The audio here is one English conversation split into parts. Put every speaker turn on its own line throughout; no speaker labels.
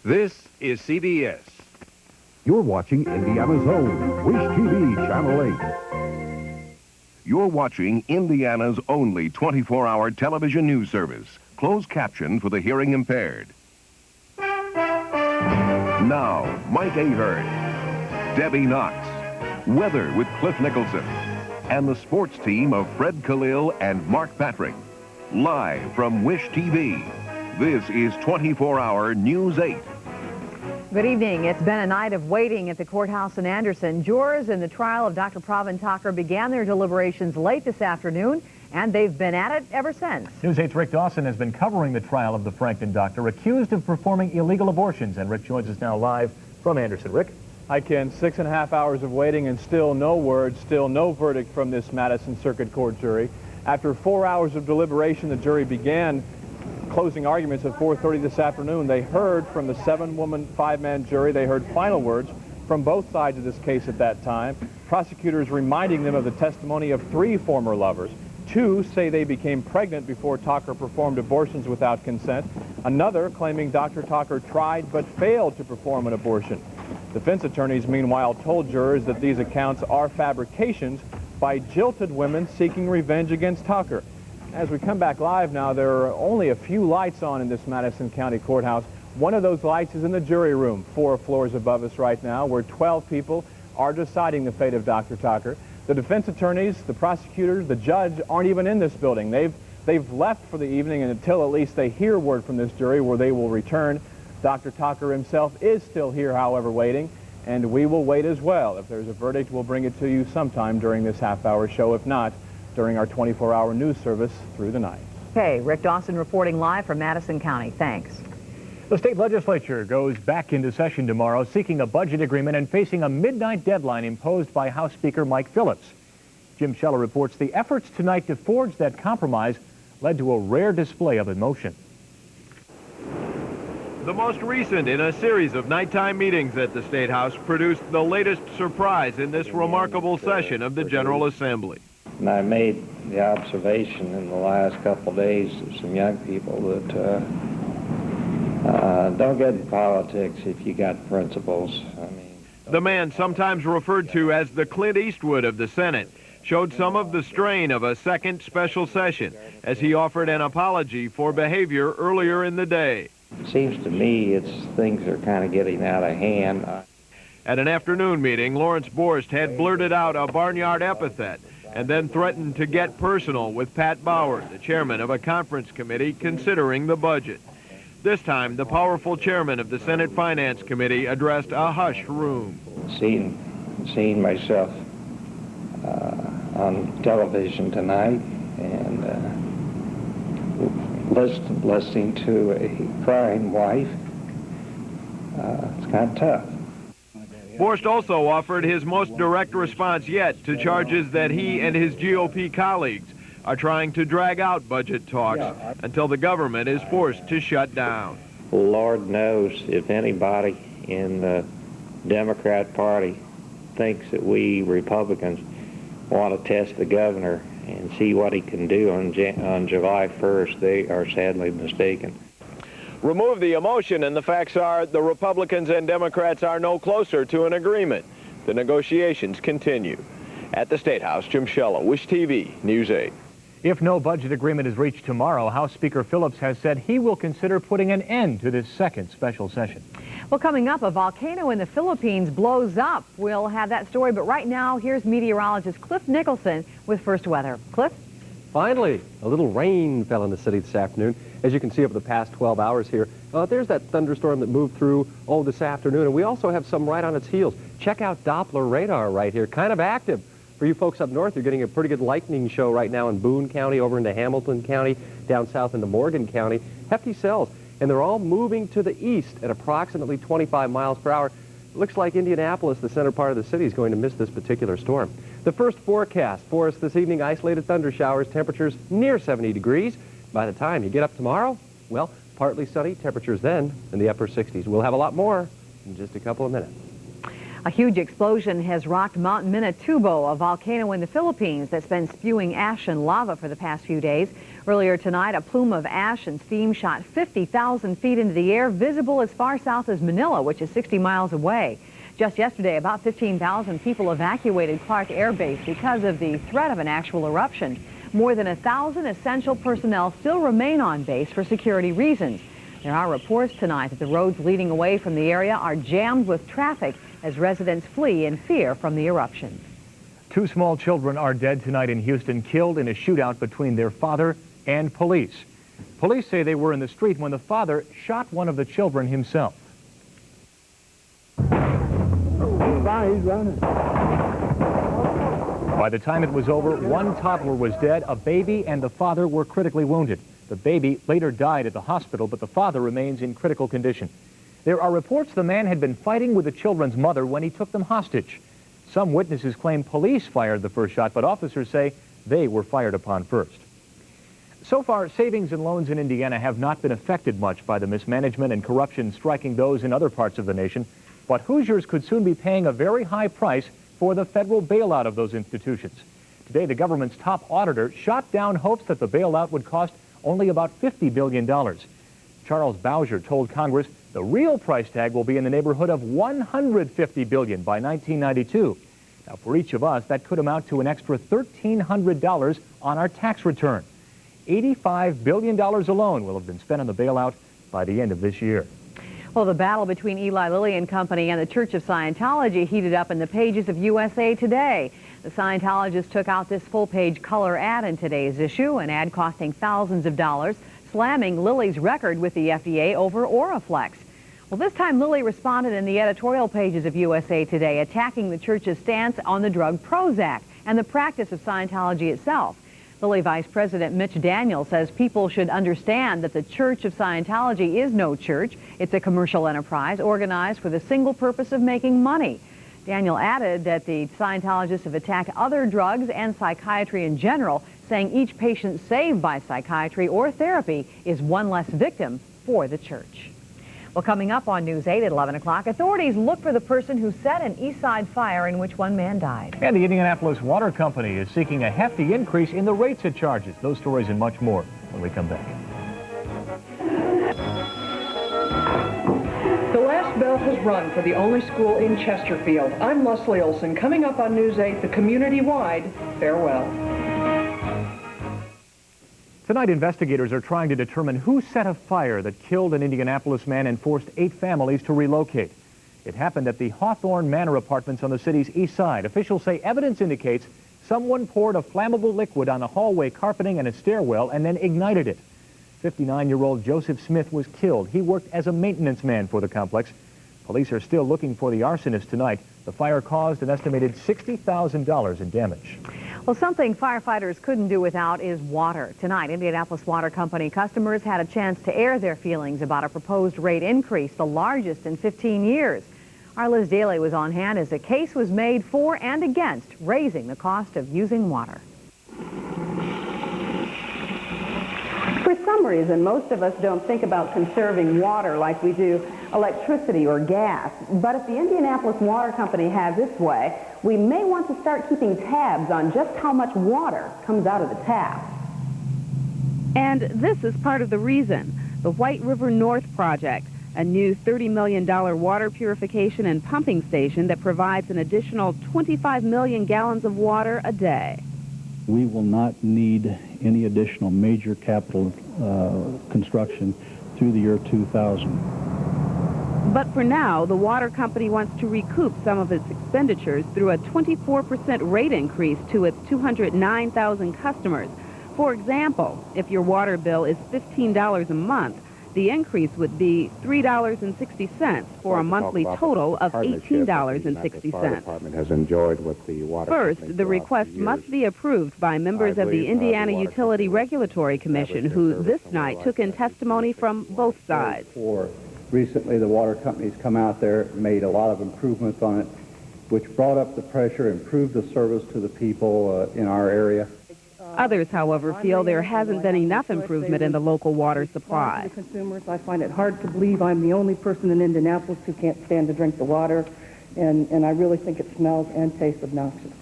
This is CBS.
You're watching Indiana's own Wish TV Channel 8.
You're watching Indiana's only 24-hour television news service, closed caption for the hearing impaired. Now, Mike Ahern, Debby Knox, weather with Cliff Nicholson, and the sports team of Fred Kalil and Mark Patrick. Live from Wish TV, this is 24-hour News 8.
Good evening. It's been a night of waiting at the courthouse in Anderson. Jurors in the trial of Dr. Pravin Thakkar began their deliberations late this afternoon, and they've been at it ever since.
News 8's Rick Dawson has been covering the trial of the Franklin doctor accused of performing illegal abortions, and Rick joins us now live from Anderson. Rick?
Hi, Ken. 6.5 hours of waiting and still no word, still no verdict from this Madison Circuit Court jury. After 4 hours of deliberation, the jury began closing arguments at 4:30 this afternoon. They heard from the 7-woman, 5-man jury. They heard final words from both sides of this case at that time. Prosecutors reminding them of the testimony of 3 former lovers. 2 say they became pregnant before Thakkar performed abortions without consent. Another claiming Dr. Thakkar tried but failed to perform an abortion. Defense attorneys, meanwhile, told jurors that these accounts are fabrications by jilted women seeking revenge against Thakkar. As we come back live now, there are only a few lights on in this Madison County Courthouse. One of those lights is in the jury room, 4 floors above us right now, where 12 people are deciding the fate of Dr. Thakkar. The defense attorneys, the prosecutors, the judge aren't even in this building. They've left for the evening until at least they hear word from this jury where they will return. Dr. Thakkar himself is still here, however, waiting, and we will wait as well. If there's a verdict, we'll bring it to you sometime during this half-hour show. If not, during our 24-hour news service through the night.
Okay, Rick Dawson reporting live from Madison County. Thanks.
The state legislature goes back into session tomorrow, seeking a budget agreement and facing a midnight deadline imposed by House Speaker Mike Phillips. Jim Shella reports the efforts tonight to forge that compromise led to a rare display of emotion.
The most recent in a series of nighttime meetings at the State House produced the latest surprise in this remarkable session of the General Assembly.
And I made the observation in the last couple of days of some young people that don't get in politics if you got principles.
The man, sometimes referred to as the Clint Eastwood of the Senate, showed some of the strain of a second special session as he offered an apology for behavior earlier in the day.
It seems to me things are kind of getting out of hand.
At an afternoon meeting, Lawrence Borst had blurted out a barnyard epithet and then threatened to get personal with Pat Bauer, the chairman of a conference committee considering the budget. This time, the powerful chairman of the Senate Finance Committee addressed a hushed room.
Seeing myself on television tonight and listening to a crying wife, it's kind of tough.
Borst also offered his most direct response yet to charges that he and his GOP colleagues are trying to drag out budget talks until the government is forced to shut down.
Lord knows if anybody in the Democrat Party thinks that we Republicans want to test the governor and see what he can do on July 1st, they are sadly mistaken.
Remove the emotion, and the facts are the Republicans and Democrats are no closer to an agreement. The negotiations continue. At the State House, Jim Shella, Wish TV, News 8.
If no budget agreement is reached tomorrow, House Speaker Phillips has said he will consider putting an end to this second special session.
Well, coming up, a volcano in the Philippines blows up. We'll have that story, but right now, here's meteorologist Cliff Nicholson with first weather. Cliff?
Finally, a little rain fell in the city this afternoon. As you can see over the past 12 hours here, there's that thunderstorm that moved through this afternoon, and we also have some right on its heels. Check out Doppler radar right here, kind of active. For you folks up north, you're getting a pretty good lightning show right now in Boone County, over into Hamilton County, down south into Morgan County. Hefty cells, and they're all moving to the east at approximately 25 miles per hour. Looks like Indianapolis, the center part of the city, is going to miss this particular storm. The first forecast for us this evening, isolated thunder showers, temperatures near 70 degrees. By the time you get up tomorrow, well, partly sunny, temperatures then in the upper 60s. We'll have a lot more in just a couple of minutes.
A huge explosion has rocked Mount Minatubo, a volcano in the Philippines that's been spewing ash and lava for the past few days. Earlier tonight, a plume of ash and steam shot 50,000 feet into the air, visible as far south as Manila, which is 60 miles away. Just yesterday, about 15,000 people evacuated Clark Air Base because of the threat of an actual eruption. More than 1,000 essential personnel still remain on base for security reasons. There are reports tonight that the roads leading away from the area are jammed with traffic as residents flee in fear from the eruption.
2 small children are dead tonight in Houston, killed in a shootout between their father and police. Police say they were in the street when the father shot one of the children himself.
He's running.
By the time it was over, 1 toddler was dead, a baby and the father were critically wounded. The baby later died at the hospital, but the father remains in critical condition. There are reports the man had been fighting with the children's mother when he took them hostage. Some witnesses claim police fired the first shot, but officers say they were fired upon first. So far, savings and loans in Indiana have not been affected much by the mismanagement and corruption striking those in other parts of the nation, but Hoosiers could soon be paying a very high price for the federal bailout of those institutions. Today, the government's top auditor shot down hopes that the bailout would cost only about $50 billion. Charles Bowser told Congress the real price tag will be in the neighborhood of $150 billion by 1992. Now, for each of us, that could amount to an extra $1,300 on our tax return. $85 billion alone will have been spent on the bailout by the end of this year.
Well, the battle between Eli Lilly and Company and the Church of Scientology heated up in the pages of USA Today. The Scientologists took out this full-page color ad in today's issue, an ad costing thousands of dollars, slamming Lilly's record with the FDA over Oraflex. Well, this time Lilly responded in the editorial pages of USA Today, attacking the church's stance on the drug Prozac and the practice of Scientology itself. Lilly Vice President Mitch Daniels says people should understand that the Church of Scientology is no church. It's a commercial enterprise organized for the single purpose of making money. Daniel added that the Scientologists have attacked other drugs and psychiatry in general, saying each patient saved by psychiatry or therapy is one less victim for the church. Well, coming up on News 8 at 11 o'clock, authorities look for the person who set an East Side fire in which one man died.
And the Indianapolis Water Company is seeking a hefty increase in the rates it charges. Those stories and much more when we come back.
The last bell has rung for the only school in Chesterfield. I'm Leslie Olsen. Coming up on News 8, the community-wide farewell.
Tonight, investigators are trying to determine who set a fire that killed an Indianapolis man and forced 8 families to relocate. It happened at the Hawthorne Manor apartments on the city's east side. Officials say evidence indicates someone poured a flammable liquid on the hallway carpeting and a stairwell and then ignited it. 59-year-old Joseph Smith was killed. He worked as a maintenance man for the complex. Police are still looking for the arsonist tonight. The fire caused an estimated $60,000 in damage.
Well, something firefighters couldn't do without is water. Tonight, Indianapolis Water Company customers had a chance to air their feelings about a proposed rate increase, the largest in 15 years. Our Lis Daily was on hand as a case was made for and against raising the cost of using water.
For some reason, most of us don't think about conserving water like we do electricity or gas. But if the Indianapolis Water Company has its way, we may want to start keeping tabs on just how much water comes out of the tap.
And this is part of the reason. The White River North Project, a new $30 million water purification and pumping station that provides an additional 25 million gallons of water a day.
We will not need any additional major capital construction through the year 2000.
But for now, the water company wants to recoup some of its expenditures through a 24% rate increase to its 209,000 customers. For example, if your water bill is $15 a month, the increase would be $3.60 for a monthly total of $18.60. First, the request must be approved by members of the Indiana Utility Regulatory Commission, who this night took in testimony from both sides.
Recently, the water companies come out there, made a lot of improvements on it, which brought up the pressure, improved the service to the people in our area.
Others, however, feel there hasn't been enough improvement in the local water supply.
To the consumers, I find it hard to believe I'm the only person in Indianapolis who can't stand to drink the water, and I really think it smells and tastes obnoxious.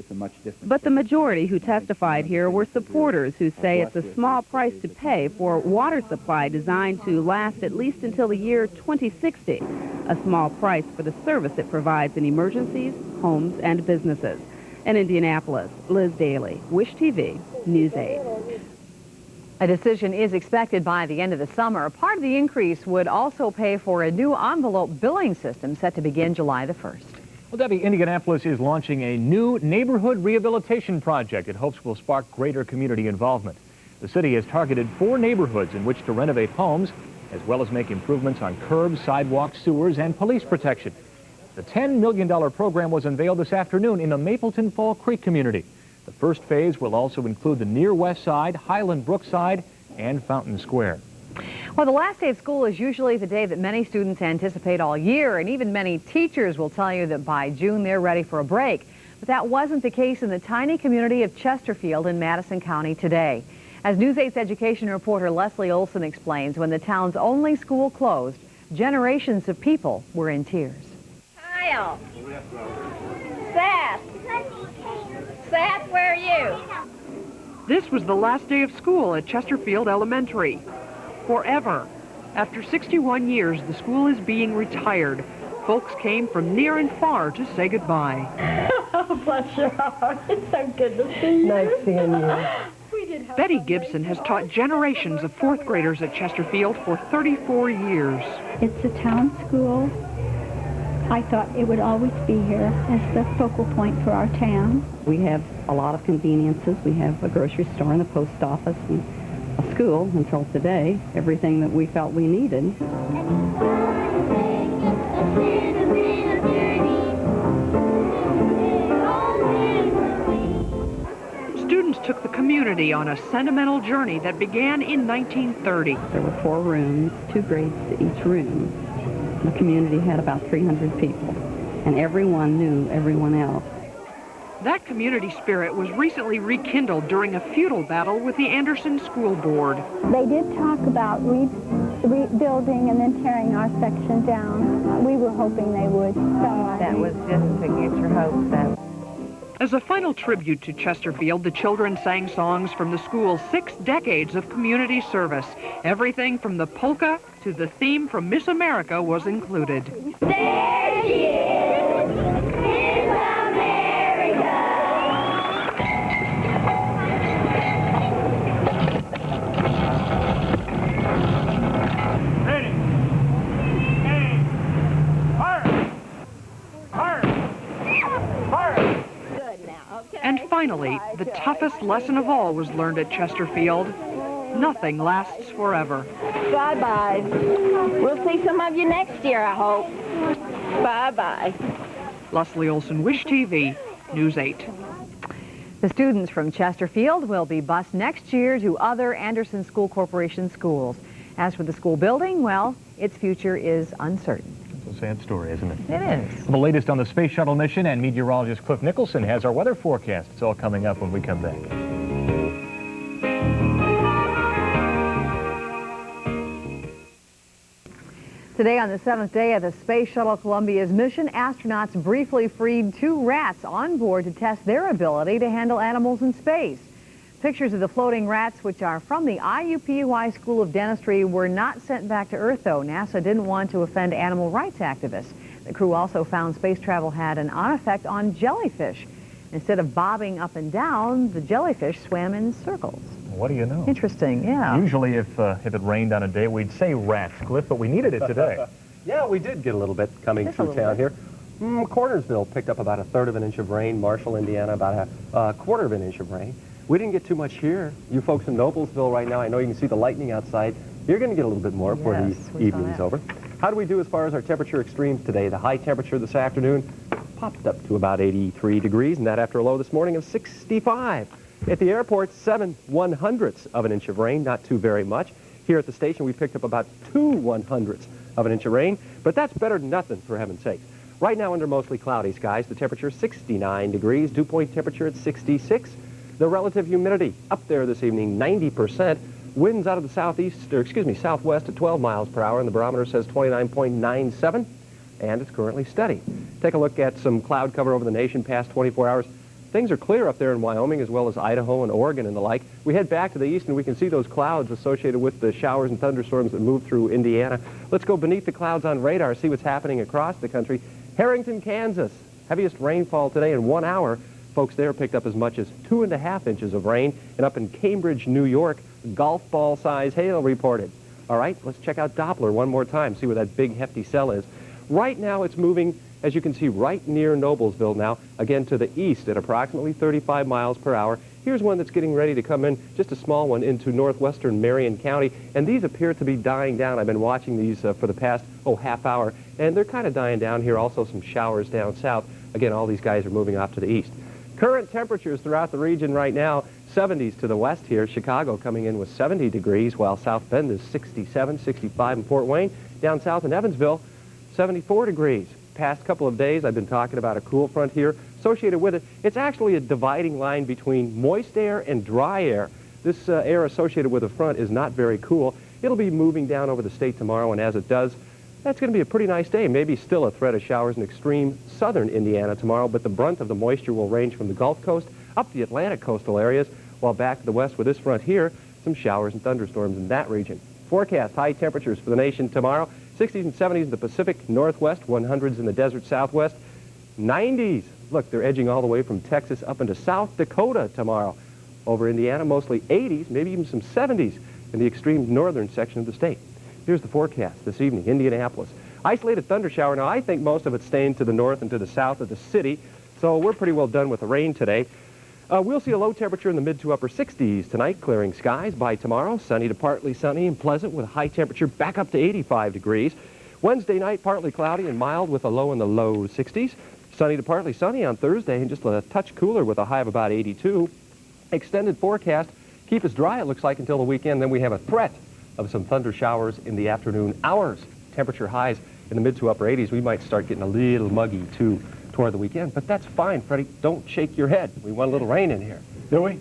it's a much different.
But the majority who testified here were supporters who say it's a small price to pay for water supply designed to last at least until the year 2060. A small price for the service it provides in emergencies, homes, and businesses. In Indianapolis, Lis Daily, Wish TV, News 8.
A decision is expected by the end of the summer. Part of the increase would also pay for a new envelope billing system set to begin July the 1st.
Well, Debbie, Indianapolis is launching a new neighborhood rehabilitation project it hopes will spark greater community involvement. The city has targeted 4 neighborhoods in which to renovate homes, as well as make improvements on curbs, sidewalks, sewers, and police protection. The $10 million program was unveiled this afternoon in the Mapleton Fall Creek community. The first phase will also include the Near West Side, Highland Brookside, and Fountain Square.
Well, the last day of school is usually the day that many students anticipate all year, and even many teachers will tell you that by June they're ready for a break. But that wasn't the case in the tiny community of Chesterfield in Madison County today. As News 8's education reporter Leslie Olsen explains, when the town's only school closed, generations of people were in tears.
Kyle. Seth. Seth, where are you?
This was the last day of school at Chesterfield Elementary. Forever. After 61 years, the school is being retired. Folks came from near and far to say goodbye.
Oh, bless your heart. It's so good to see you.
Nice seeing you.
Betty Gibson has taught generations of 4th graders at Chesterfield for 34 years.
It's a town school. I thought it would always be here as the focal point for our town.
We have a lot of conveniences. We have a grocery store and a post office and a school until today, everything that we felt we needed.
Students took the community on a sentimental journey that began in 1930.
There were 4 rooms, 2 grades to each room. The community had about 300 people, and everyone knew everyone else.
That community spirit was recently rekindled during a feudal battle with the Anderson School Board.
They did talk about rebuilding and then tearing our section down. We were hoping they would.
That was just to get your hopes up.
As a final tribute to Chesterfield, the children sang songs from the school's 6 decades of community service. Everything from the polka to the theme from Miss America was included.
There she is, Miss America.
Ready, aim, fire, fire, fire.
Good now, okay.
And finally, the toughest lesson of all was learned at Chesterfield. Nothing lasts forever.
Bye-bye. We'll see some of you next year, I hope. Bye-bye.
Leslie Olsen, Wish TV, News 8.
The students from Chesterfield will be bused next year to other Anderson School Corporation schools. As for the school building, well, its future is uncertain.
It's a sad story, isn't it?
It is.
The latest on the space shuttle mission, and meteorologist Cliff Nicholson has our weather forecast. It's all coming up when we come back.
Today, on the 7th day of the Space Shuttle Columbia's mission, astronauts briefly freed 2 rats on board to test their ability to handle animals in space. Pictures of the floating rats, which are from the IUPUI School of Dentistry, were not sent back to Earth, though. NASA didn't want to offend animal rights activists. The crew also found space travel had an effect on jellyfish. Instead of bobbing up and down, the jellyfish swam in circles.
What do you know?
Interesting, yeah.
Usually if it rained on a day, we'd say rats, Cliff, but we needed it today.
Yeah, we did get a little bit coming through town here. Cornersville picked up about 1/3 of an inch of rain. Marshall, Indiana, about a 1/4 of an inch of rain. We didn't get too much here. You folks in Noblesville right now, I know you can see the lightning outside. You're going to get a little bit more before the evening's over. How do we do as far as our temperature extremes today? The high temperature this afternoon popped up to about 83 degrees, and that after a low this morning of 65. At the airport, 7/100ths of an inch of rain, not too very much. Here at the station, we picked up about 2/100ths of an inch of rain, but that's better than nothing, for heaven's sake. Right now, under mostly cloudy skies, the temperature is 69 degrees, dew point temperature at 66. The relative humidity up there this evening, 90%. Winds out of the southwest at 12 miles per hour, and the barometer says 29.97, and it's currently steady. Take a look at some cloud cover over the nation past 24 hours. things are clear up there in Wyoming as well as Idaho and Oregon and the like. We head back to the east and we can see those clouds associated with the showers and thunderstorms that move through Indiana. Let's go beneath the clouds on radar, see what's happening across the country. Harrington, Kansas, heaviest rainfall today in 1 hour. Folks there picked up as much as 2.5 inches of rain. And up in Cambridge, New York, golf ball size hail reported. All right, let's check out Doppler one more time, see where that big hefty cell is. Right now it's moving, as you can see, right near Noblesville now, again to the east at approximately 35 miles per hour. Here's one that's getting ready to come in, just a small one, into northwestern Marion County. And these appear to be dying down. I've been watching these for the past, half hour. And they're kind of dying down here. Also some showers down south. Again, all these guys are moving off to the east. Current temperatures throughout the region right now, 70s to the west here. Chicago coming in with 70 degrees, while South Bend is 67, 65 in Fort Wayne. Down south in Evansville, 74 degrees. Past couple of days, I've been talking about a cool front here. Associated with it, it's actually a dividing line between moist air and dry air. This air associated with the front is not very cool. It'll be moving down over the state tomorrow, and as it does, that's going to be a pretty nice day. Maybe still a threat of showers in extreme southern Indiana tomorrow, but the brunt of the moisture will range from the Gulf Coast up the Atlantic coastal areas, while back to the west with this front here, some showers and thunderstorms in that region. Forecast high temperatures for the nation tomorrow, 60s and 70s in the Pacific Northwest, 100s in the desert Southwest, 90s. Look, they're edging all the way from Texas up into South Dakota tomorrow. Over Indiana, mostly 80s, maybe even some 70s in the extreme northern section of the state. Here's the forecast this evening, Indianapolis. Isolated thunder shower. Now, I think most of it's staying to the north and to the south of the city, so we're pretty well done with the rain today. We'll see a low temperature in the mid to upper 60s tonight, clearing skies. By tomorrow, sunny to partly sunny and pleasant with a high temperature back up to 85 degrees. Wednesday night, partly cloudy and mild with a low in the low 60s. Sunny to partly sunny on Thursday and just a touch cooler with a high of about 82. Extended forecast, keep us dry, it looks like, until the weekend. Then we have a threat of some thunder showers in the afternoon hours. Temperature highs in the mid to upper 80s. We might start getting a little muggy, too, toward the weekend. But that's fine, Freddie. Don't shake your head. We want a little rain in here.
Do we?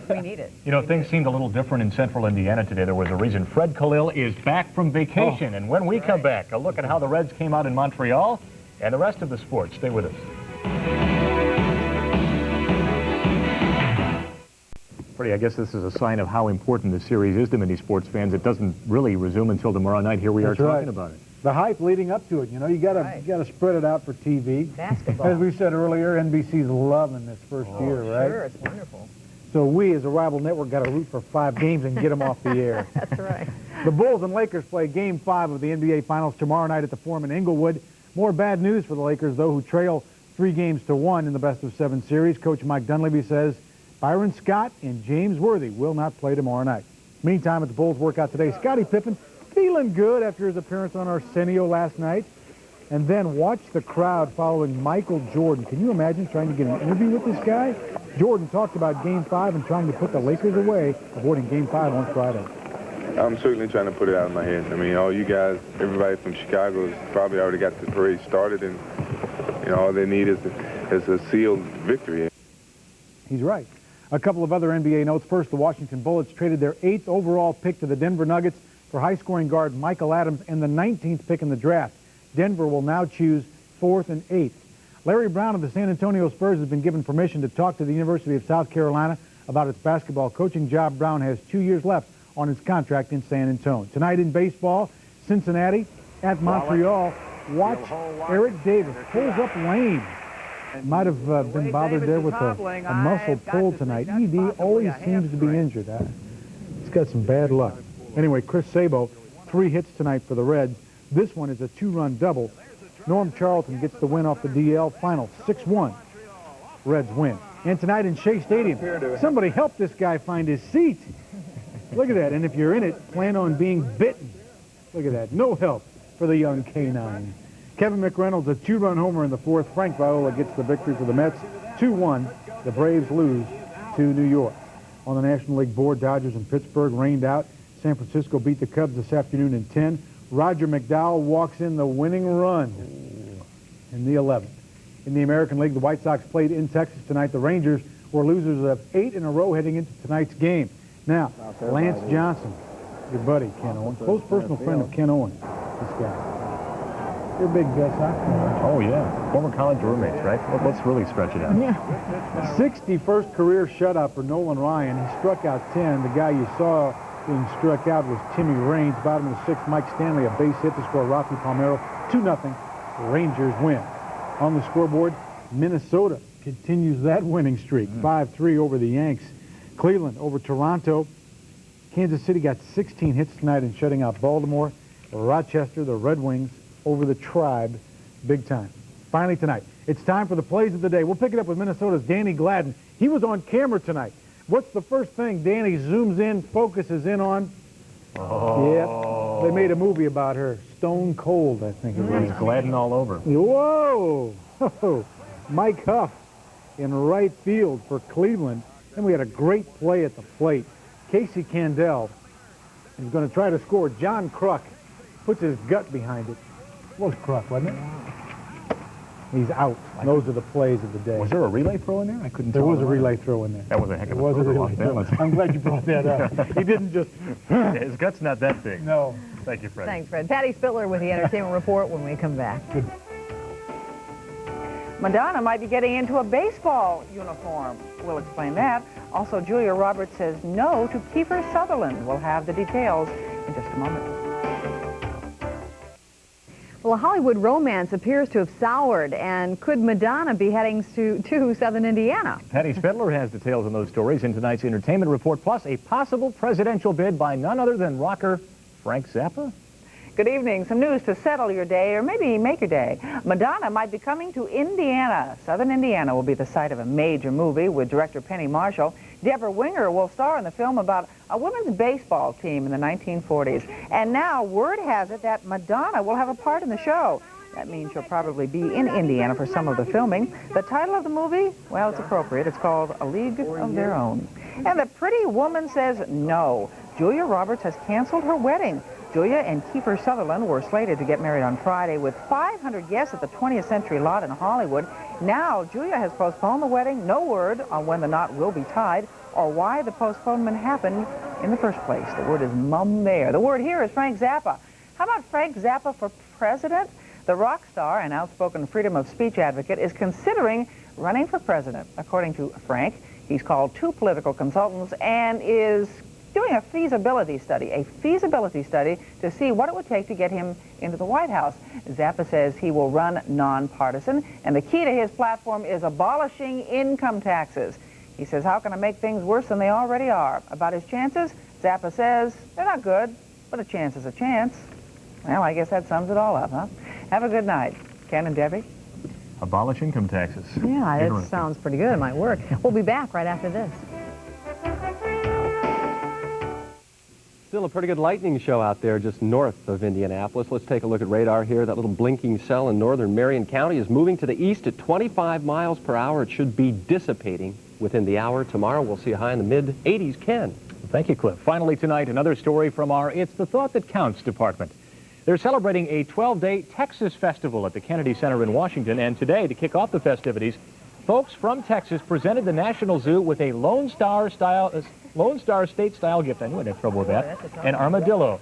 We need it.
You know, things seemed a little different in central Indiana today. There was a reason. Fred Kalil is back from vacation. And when we come back, a look at how the Reds came out in Montreal and the rest of the sports. Stay with us. Freddie, I guess this is a sign of how important this series is to many sports fans. It doesn't really resume until tomorrow night. Here we are talking about it.
The hype leading up to it, you know, you gotta spread it out for TV.
Basketball.
As we said earlier, NBC's loving this first year, right?
Sure, it's wonderful.
So we, as a rival network, got to root for 5 games and get them off the air.
That's right.
The Bulls and Lakers play Game 5 of the NBA Finals tomorrow night at the Forum in Inglewood. More bad news for the Lakers, though, who trail 3-1 in the best-of-7 series. Coach Mike Dunleavy says Byron Scott and James Worthy will not play tomorrow night. Meantime, at the Bulls workout today, Scottie Pippen feeling good after his appearance on Arsenio last night. And then watch the crowd following Michael Jordan. Can you imagine trying to get an interview with this guy? Jordan talked about Game 5 and trying to put the Lakers away, avoiding Game 5 on Friday.
I'm certainly trying to put it out of my head. I mean, all you guys, everybody from Chicago has probably already got the parade started, and you know, all they need is a sealed victory.
He's right. A couple of other NBA notes. First, the Washington Bullets traded their 8th overall pick to the Denver Nuggets for high-scoring guard Michael Adams and the 19th pick in the draft. Denver will now choose 4th and 8th. Larry Brown of the San Antonio Spurs has been given permission to talk to the University of South Carolina about its basketball coaching job. Brown has 2 years left on his contract in San Antonio. Tonight in baseball, Cincinnati at Montreal. Watch Eric Davis pulls up lame. Might have been bothered there with a muscle pull tonight. ED always seems to be injured. He's got some bad luck. Anyway, Chris Sabo, 3 hits tonight for the Reds. This one is a 2-run double. Norm Charlton gets the win off the DL. Final 6-1. Reds win. And tonight in Shea Stadium, somebody help this guy find his seat. Look at that. And if you're in it, plan on being bitten. Look at that. No help for the young K9. Kevin McReynolds, a 2-run homer in the 4th. Frank Viola gets the victory for the Mets. 2-1. The Braves lose to New York. On the National League board, Dodgers and Pittsburgh rained out. San Francisco beat the Cubs this afternoon in 10. Roger McDowell walks in the winning run in the 11th. In the American League, the White Sox played in Texas tonight. The Rangers were losers of 8 in a row heading into tonight's game. Now, Lance Johnson, your buddy, Ken Owen, close personal friend of Ken Owen, this guy. You're a big soccer fan.
Oh, yeah. Former college roommates, right? Let's really stretch it out.
Yeah. 61st career shutout for Nolan Ryan. He struck out 10. The guy you saw being struck out was Timmy Raines. Bottom of the 6th, Mike Stanley, a base hit to score Rafi Palmeiro. 2-0. Rangers win. On the scoreboard, Minnesota continues that winning streak. 5-3 over the Yanks. Cleveland over Toronto. Kansas City got 16 hits tonight in shutting out Baltimore. Rochester, the Red Wings, over the Tribe, big time. Finally tonight, it's time for the plays of the day. We'll pick it up with Minnesota's Danny Gladden. He was on camera tonight. What's the first thing Danny zooms in, focuses in on?
Oh.
Yep, they made a movie about her. Stone Cold, I think it was.
Gladden all over.
Whoa! Mike Huff in right field for Cleveland. Then we had a great play at the plate. Casey Candell is going to try to score. John Kruk puts his gut behind it. What was Kruk, wasn't it? He's out. Those are the plays of the day.
Was there a relay throw in there? I couldn't tell.
There was a relay throw in there.
That was a heck of a
throw.
throw.
I'm glad you brought that up. He didn't just...
His gut's not that big.
No.
Thank you, Fred.
Thanks, Fred. Patty Spitler with the Entertainment Report when we come back.
Good.
Madonna might be getting into a baseball uniform. We'll explain that. Also, Julia Roberts says no to Kiefer Sutherland. We'll have the details in just a moment.
Well, a Hollywood romance appears to have soured, and could Madonna be heading to Southern Indiana?
Patty Spitler has details on those stories in tonight's Entertainment Report, plus a possible presidential bid by none other than rocker Frank Zappa.
Good evening. Some news to settle your day, or maybe make your day. Madonna might be coming to Indiana. Southern Indiana will be the site of a major movie with director Penny Marshall. Deborah Winger will star in the film about a women's baseball team in the 1940s. And now word has it that Madonna will have a part in the show. That means she'll probably be in Indiana for some of the filming. The title of the movie, well, it's appropriate. It's called A League of Their Own. And the pretty woman says no. Julia Roberts has canceled her wedding. Julia and Kiefer Sutherland were slated to get married on Friday with 500 guests at the 20th Century Lot in Hollywood. Now, Julia has postponed the wedding. No word on when the knot will be tied or why the postponement happened in the first place. The word is mum there. The word here is Frank Zappa. How about Frank Zappa for president? The rock star and outspoken freedom of speech advocate is considering running for president. According to Frank, he's called 2 political consultants and is doing a feasibility study to see what it would take to get him into the White House. Zappa says he will run nonpartisan, and the key to his platform is abolishing income taxes. He says, how can I make things worse than they already are? About his chances, Zappa says, they're not good, but a chance is a chance. Well, I guess that sums it all up, huh? Have a good night. Ken and Debbie?
Abolish income taxes.
Yeah, that sounds pretty good. It might work. We'll be back right after this.
Still a pretty good lightning show out there just north of Indianapolis. Let's take a look at radar here. That little blinking cell in northern Marion County is moving to the east at 25 miles per hour. It should be dissipating within the hour. Tomorrow we'll see a high in the mid-80s. Ken.
Thank you, Cliff. Finally tonight, another story from our It's the Thought That Counts department. They're celebrating a 12-day Texas festival at the Kennedy Center in Washington, and today, to kick off the festivities, folks from Texas presented the National Zoo with a Lone Star state-style gift. I knew I'd have trouble with that. An armadillo.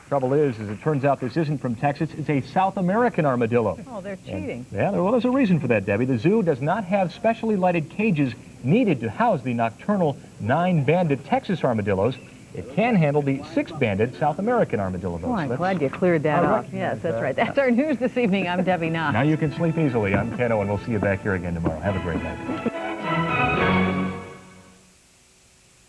Trouble is, as it turns out, this isn't from Texas. It's a South American armadillo.
Oh, they're cheating.
Well, there's a reason for that, Debbie. The zoo does not have specially lighted cages needed to house the nocturnal 9-banded Texas armadillos. It can handle the 6-banded South American armadillo.
Oh, I'm glad you cleared that up. Yes, that's right. That's our news this evening. I'm Debby Knox.
Now you can sleep easily. I'm Ken Owen. We'll see you back here again tomorrow. Have a great night.